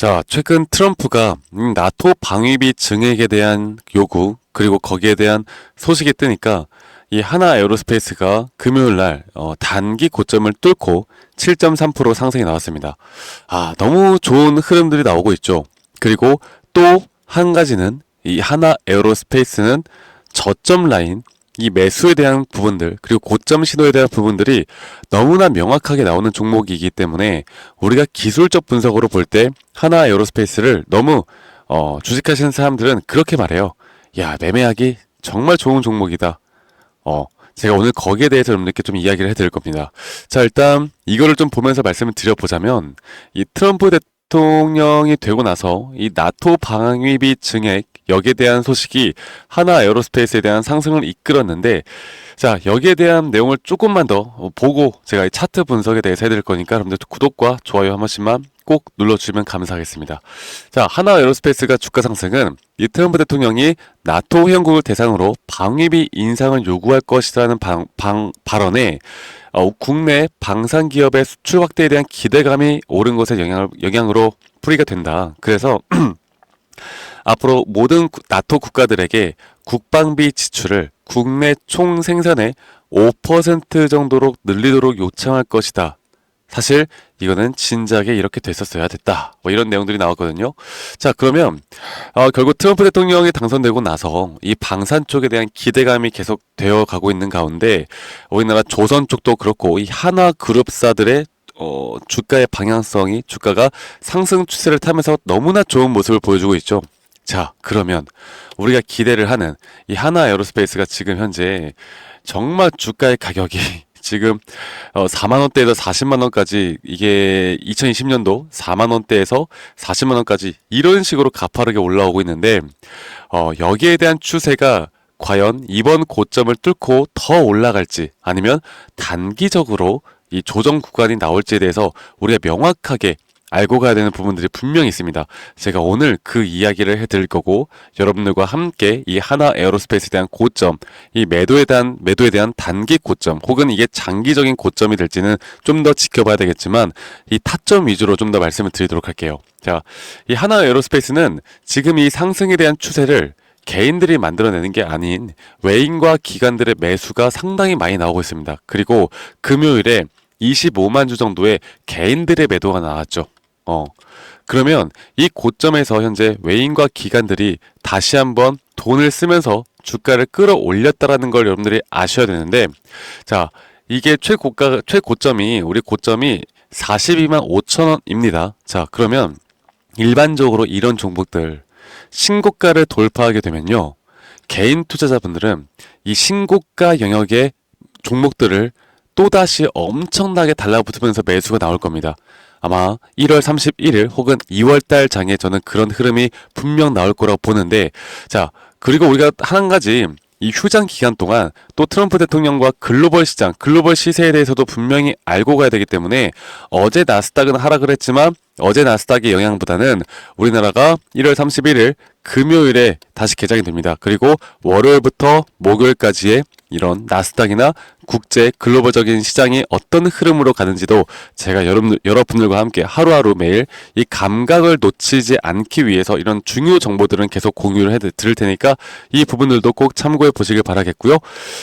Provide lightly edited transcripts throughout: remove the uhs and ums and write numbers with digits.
자, 최근 트럼프가 나토 방위비 증액에 대한 요구, 그리고 거기에 대한 소식이 뜨니까 이 하나 에어로스페이스가 금요일 날 단기 고점을 뚫고 7.3% 상승이 나왔습니다. 아, 너무 좋은 흐름들이 나오고 있죠. 그리고 또 한 가지는 이 하나 에어로스페이스는 저점 라인, 이 매수에 대한 부분들, 그리고 고점 신호에 대한 부분들이 너무나 명확하게 나오는 종목이기 때문에 우리가 기술적 분석으로 볼 때 하나 에어로스페이스를 너무 주식하시는 사람들은 그렇게 말해요. 야, 매매하기 정말 좋은 종목이다. 제가 오늘 거기에 대해서 여러분들께 좀 이야기를 해드릴 겁니다. 자, 일단 이거를 좀 보면서 말씀을 드려보자면 이 트럼프 대통령이 되고 나서 이 나토 방위비 증액 여기에 대한 소식이 하나 에어로스페이스에 대한 상승을 이끌었는데, 자, 여기에 대한 내용을 조금만 더 보고 제가 이 차트 분석에 대해서 해드릴 거니까 여러분들 구독과 좋아요 한 번씩만 꼭 눌러주시면 감사하겠습니다. 자, 하나 에어로스페이스가 주가 상승은 이 트럼프 대통령이 나토 회원국을 대상으로 방위비 인상을 요구할 것이라는 발언에 국내 방산 기업의 수출 확대에 대한 기대감이 오른 것의 영향으로 풀이가 된다. 그래서 앞으로 모든 나토 국가들에게 국방비 지출을 국내 총 생산의 5% 정도로 늘리도록 요청할 것이다. 사실 이거는 진작에 이렇게 됐었어야 됐다. 뭐 이런 내용들이 나왔거든요. 자, 그러면 결국 트럼프 대통령이 당선되고 나서 이 방산 쪽에 대한 기대감이 계속 되어 가고 있는 가운데 우리나라 조선 쪽도 그렇고 이 하나 그룹사들의 주가의 방향성이 주가가 상승 추세를 타면서 너무나 좋은 모습을 보여주고 있죠. 자, 그러면 우리가 기대를 하는 이 하나 에어로스페이스가 지금 현재 정말 주가의 가격이 지금 4만 원대에서 40만 원까지, 이게 2020년도 4만 원대에서 40만 원까지 이런 식으로 가파르게 올라오고 있는데 여기에 대한 추세가 과연 이번 고점을 뚫고 더 올라갈지 아니면 단기적으로 이 조정 구간이 나올지에 대해서 우리가 명확하게 알고 가야 되는 부분들이 분명히 있습니다. 제가 오늘 그 이야기를 해드릴 거고, 여러분들과 함께 이 하나 에어로스페이스에 대한 고점, 이 매도에 대한 단기 고점, 혹은 이게 장기적인 고점이 될지는 좀 더 지켜봐야 되겠지만, 이 타점 위주로 좀 더 말씀을 드리도록 할게요. 자, 이 하나 에어로스페이스는 지금 이 상승에 대한 추세를 개인들이 만들어내는 게 아닌 외인과 기관들의 매수가 상당히 많이 나오고 있습니다. 그리고 금요일에 25만 주 정도의 개인들의 매도가 나왔죠. 그러면 이 고점에서 현재 외인과 기관들이 다시 한번 돈을 쓰면서 주가를 끌어올렸다라는 걸 여러분들이 아셔야 되는데, 자, 이게 우리 고점이 42만 5천 원입니다. 자, 그러면 일반적으로 이런 종목들 신고가를 돌파하게 되면요, 개인 투자자분들은 이 신고가 영역의 종목들을 또다시 엄청나게 달라붙으면서 매수가 나올 겁니다. 아마 1월 31일 혹은 2월달 장에 저는 그런 흐름이 분명 나올 거라고 보는데, 자, 그리고 우리가 한 가지 이 휴장 기간 동안 또 트럼프 대통령과 글로벌 시장, 글로벌 시세에 대해서도 분명히 알고 가야 되기 때문에 어제 나스닥은 하락을 했지만 어제 나스닥의 영향보다는 우리나라가 1월 31일 금요일에 다시 개장이 됩니다. 그리고 월요일부터 목요일까지의 이런 나스닥이나 국제 글로벌적인 시장이 어떤 흐름으로 가는지도 제가 여러분들과 함께 하루하루 매일 이 감각을 놓치지 않기 위해서 이런 중요 정보들은 계속 공유를 해드릴 테니까 이 부분들도 꼭 참고해 보시길 바라겠고요.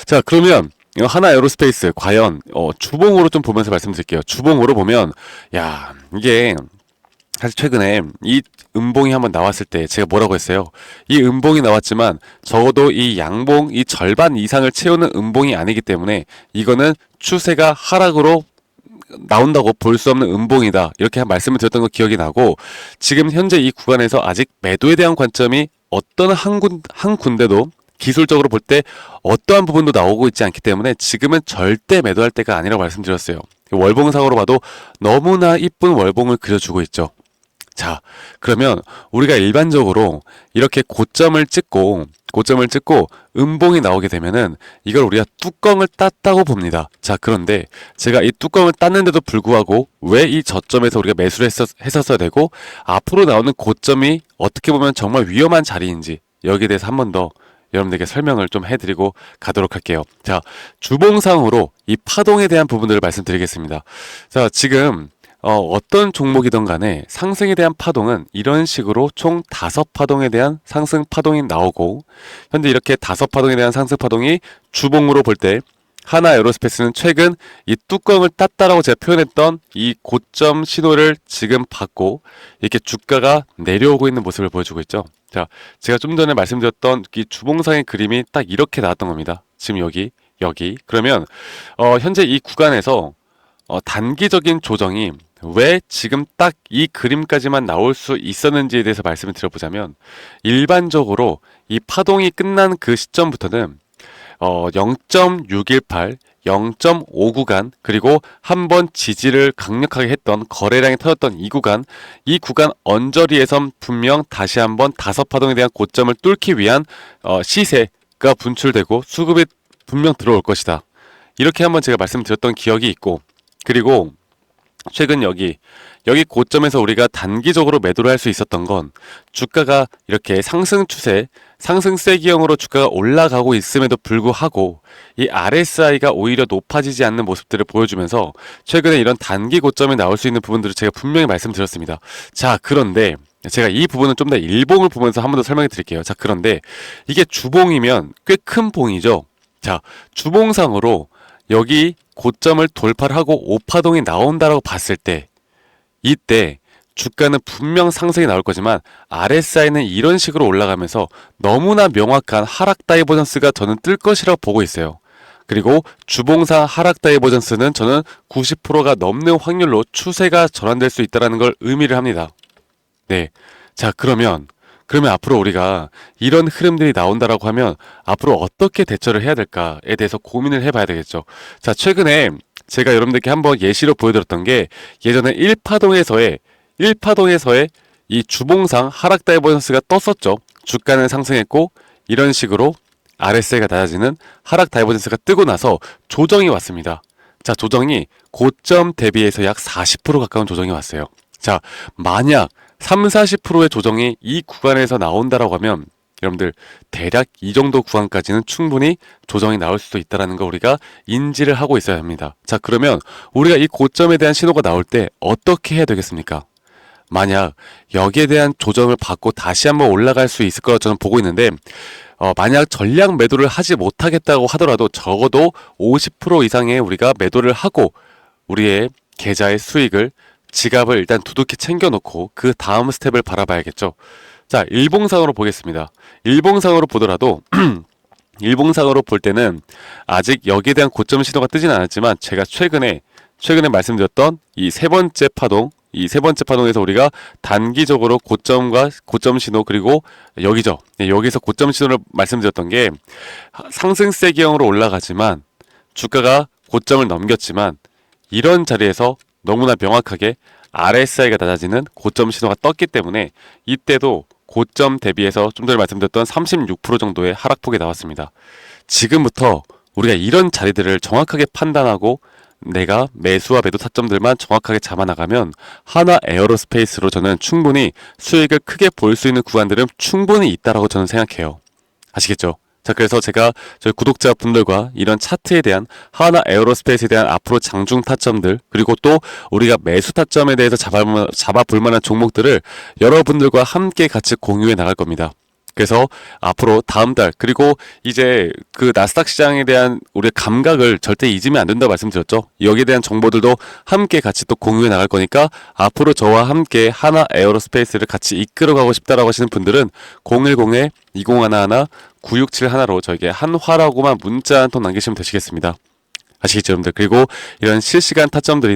자, 그러면 하나 에어로스페이스 과연 주봉으로 좀 보면서 말씀드릴게요. 주봉으로 보면, 야, 이게 사실 최근에 이 음봉이 한번 나왔을 때 제가 뭐라고 했어요? 이 음봉이 나왔지만 적어도 이 양봉 이 절반 이상을 채우는 음봉이 아니기 때문에 이거는 추세가 하락으로 나온다고 볼 수 없는 음봉이다, 이렇게 말씀을 드렸던 거 기억이 나고, 지금 현재 이 구간에서 아직 매도에 대한 관점이 어떤 한 군데도 기술적으로 볼 때 어떠한 부분도 나오고 있지 않기 때문에 지금은 절대 매도할 때가 아니라고 말씀드렸어요. 월봉상으로 봐도 너무나 이쁜 월봉을 그려주고 있죠. 자, 그러면 우리가 일반적으로 이렇게 고점을 찍고 음봉이 나오게 되면은 이걸 우리가 뚜껑을 땄다고 봅니다. 자, 그런데 제가 이 뚜껑을 땄는데도 불구하고 왜 이 저점에서 우리가 매수를 했었어야 되고 앞으로 나오는 고점이 어떻게 보면 정말 위험한 자리인지 여기에 대해서 한 번 더 여러분들께 설명을 좀 해드리고 가도록 할게요. 자, 주봉상으로 이 파동에 대한 부분들을 말씀드리겠습니다. 자, 지금 어떤 종목이든 간에 상승에 대한 파동은 이런 식으로 총 5파동에 대한 상승 파동이 나오고, 현재 이렇게 5파동에 대한 상승 파동이 주봉으로 볼 때 하나 에어로스페이스는 최근 이 뚜껑을 땄다라고 제가 표현했던 이 고점 신호를 지금 받고 이렇게 주가가 내려오고 있는 모습을 보여주고 있죠. 자, 제가 좀 전에 말씀드렸던 이 주봉상의 그림이 딱 이렇게 나왔던 겁니다. 지금 여기. 그러면 현재 이 구간에서 단기적인 조정이 왜 지금 딱 이 그림까지만 나올 수 있었는지에 대해서 말씀을 드려보자면, 일반적으로 이 파동이 끝난 그 시점부터는 0.618, 0.5 구간, 그리고 한번 지지를 강력하게 했던 거래량이 터졌던 이 구간 언저리에선 분명 다시 한번 5파동에 대한 고점을 뚫기 위한 시세가 분출되고 수급이 분명 들어올 것이다. 이렇게 한번 제가 말씀드렸던 기억이 있고, 그리고 최근 여기 고점에서 우리가 단기적으로 매도를 할 수 있었던 건 주가가 이렇게 상승 추세, 상승 세기형으로 주가가 올라가고 있음에도 불구하고 이 RSI가 오히려 높아지지 않는 모습들을 보여주면서 최근에 이런 단기 고점에 나올 수 있는 부분들을 제가 분명히 말씀드렸습니다. 자, 그런데 제가 이 부분은 좀 더 일봉을 보면서 한 번 더 설명해 드릴게요. 자, 그런데 이게 주봉이면 꽤 큰 봉이죠. 자, 주봉상으로 여기 고점을 돌파를 하고 5파동이 나온다라고 봤을 때, 이때 주가는 분명 상승이 나올 거지만 RSI는 이런 식으로 올라가면서 너무나 명확한 하락 다이버전스가 저는 뜰 것이라고 보고 있어요. 그리고 주봉상 하락 다이버전스는 저는 90%가 넘는 확률로 추세가 전환될 수 있다는 걸 의미를 합니다. 네. 자, 그러면 앞으로 우리가 이런 흐름들이 나온다라고 하면 앞으로 어떻게 대처를 해야 될까에 대해서 고민을 해봐야 되겠죠. 자, 최근에 제가 여러분들께 한번 예시로 보여드렸던 게, 예전에 1파동에서의 이 주봉상 하락 다이버전스가 떴었죠. 주가는 상승했고 이런 식으로 RSI가 낮아지는 하락 다이버전스가 뜨고 나서 조정이 왔습니다. 자, 조정이 고점 대비해서 약 40% 가까운 조정이 왔어요. 자, 만약 30-40%의 조정이 이 구간에서 나온다라고 하면 여러분들 대략 이 정도 구간까지는 충분히 조정이 나올 수도 있다는 거 우리가 인지를 하고 있어야 합니다. 자, 그러면 우리가 이 고점에 대한 신호가 나올 때 어떻게 해야 되겠습니까? 만약 여기에 대한 조정을 받고 다시 한번 올라갈 수 있을 거라고 저는 보고 있는데, 만약 전량 매도를 하지 못하겠다고 하더라도 적어도 50% 이상의 우리가 매도를 하고 우리의 계좌의 수익을, 지갑을 일단 두둑히 챙겨놓고 그 다음 스텝을 바라봐야겠죠. 자, 일봉상으로 보겠습니다. 일봉상으로 보더라도 일봉상으로 볼 때는 아직 여기에 대한 고점 신호가 뜨진 않았지만, 제가 최근에 말씀드렸던 이 세 번째 파동에서 우리가 단기적으로 고점 신호, 그리고 여기죠. 네, 여기서 고점 신호를 말씀드렸던 게, 상승 세기형으로 올라가지만 주가가 고점을 넘겼지만 이런 자리에서 너무나 명확하게 RSI가 낮아지는 고점 신호가 떴기 때문에 이때도 고점 대비해서 좀 전에 말씀드렸던 36% 정도의 하락폭이 나왔습니다. 지금부터 우리가 이런 자리들을 정확하게 판단하고 내가 매수와 매도 타점들만 정확하게 잡아나가면 하나 에어로스페이스로 저는 충분히 수익을 크게 볼 수 있는 구간들은 충분히 있다라고 저는 생각해요. 아시겠죠? 자, 그래서 제가 저희 구독자분들과 이런 차트에 대한, 하나 에어로스페이스에 대한 앞으로 장중 타점들, 그리고 또 우리가 매수 타점에 대해서 잡아볼 만한 종목들을 여러분들과 함께 같이 공유해 나갈 겁니다. 그래서 앞으로 다음 달, 그리고 이제 그 나스닥 시장에 대한 우리의 감각을 절대 잊으면 안 된다고 말씀드렸죠. 여기에 대한 정보들도 함께 같이 또 공유해 나갈 거니까, 앞으로 저와 함께 하나 에어로스페이스를 같이 이끌어가고 싶다라고 하시는 분들은 010-2011-9671로 저에게 한화라고만 문자 한 통 남기시면 되시겠습니다. 아시겠죠, 여러분들? 그리고 이런 실시간 타점들,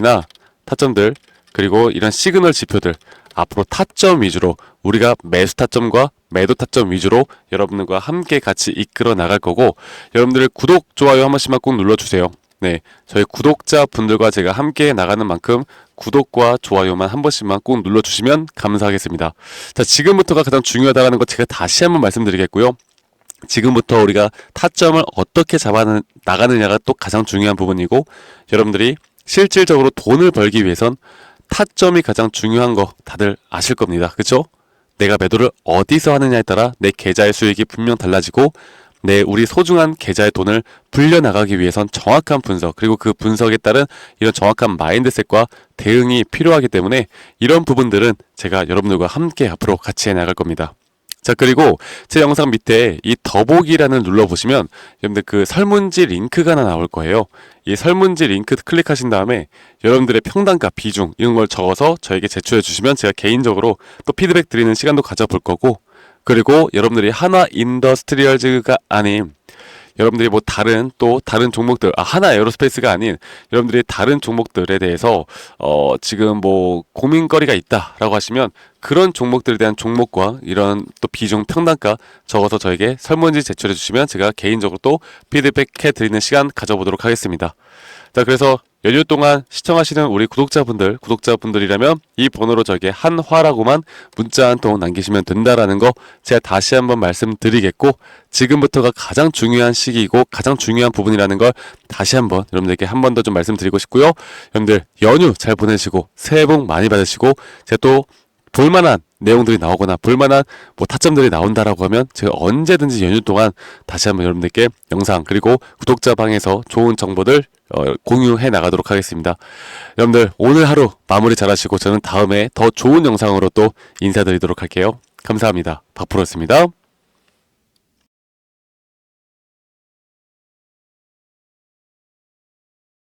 그리고 이런 시그널 지표들, 앞으로 타점 위주로, 우리가 매수 타점과 매도 타점 위주로 여러분들과 함께 같이 이끌어 나갈 거고, 여러분들 구독, 좋아요 한 번씩만 꼭 눌러주세요. 네, 저희 구독자분들과 제가 함께 나가는 만큼 구독과 좋아요만 한 번씩만 꼭 눌러주시면 감사하겠습니다. 자, 지금부터가 가장 중요하다는 거 제가 다시 한번 말씀드리겠고요. 지금부터 우리가 타점을 어떻게 나가느냐가 또 가장 중요한 부분이고, 여러분들이 실질적으로 돈을 벌기 위해선 타점이 가장 중요한 거 다들 아실 겁니다. 그쵸? 내가 매도를 어디서 하느냐에 따라 내 계좌의 수익이 분명 달라지고, 우리 소중한 계좌의 돈을 불려나가기 위해선 정확한 분석, 그리고 그 분석에 따른 이런 정확한 마인드셋과 대응이 필요하기 때문에 이런 부분들은 제가 여러분들과 함께 앞으로 같이 해나갈 겁니다. 자, 그리고 제 영상 밑에 이 더보기란을 눌러보시면 여러분들 그 설문지 링크가 하나 나올 거예요. 이 설문지 링크 클릭하신 다음에 여러분들의 평단가, 비중 이런 걸 적어서 저에게 제출해 주시면 제가 개인적으로 또 피드백 드리는 시간도 가져볼 거고, 그리고 여러분들이 한화 인더스트리얼즈가 아닌 여러분들이 뭐 다른 종목들, 하나 에어로스페이스가 아닌 여러분들이 다른 종목들에 대해서 지금 뭐 고민거리가 있다라고 하시면 그런 종목들에 대한 종목과 이런 또 비중 평단가 적어서 저에게 설문지 제출해 주시면 제가 개인적으로 또 피드백해 드리는 시간 가져보도록 하겠습니다. 자, 그래서 연휴 동안 시청하시는 우리 구독자분들이라면 이 번호로 저에게 한화라고만 문자 한 통 남기시면 된다라는 거 제가 다시 한번 말씀드리겠고, 지금부터가 가장 중요한 시기이고 가장 중요한 부분이라는 걸 다시 한번 여러분들께 한 번 더 좀 말씀드리고 싶고요. 여러분들 연휴 잘 보내시고 새해 복 많이 받으시고, 제가 또 볼만한 내용들이 나오거나 볼만한 뭐 타점들이 나온다라고 하면 제가 언제든지 연휴 동안 다시 한번 여러분들께 영상 그리고 구독자 방에서 좋은 정보들 공유해 나가도록 하겠습니다. 여러분들 오늘 하루 마무리 잘 하시고 저는 다음에 더 좋은 영상으로 또 인사드리도록 할게요. 감사합니다. 박프로였습니다.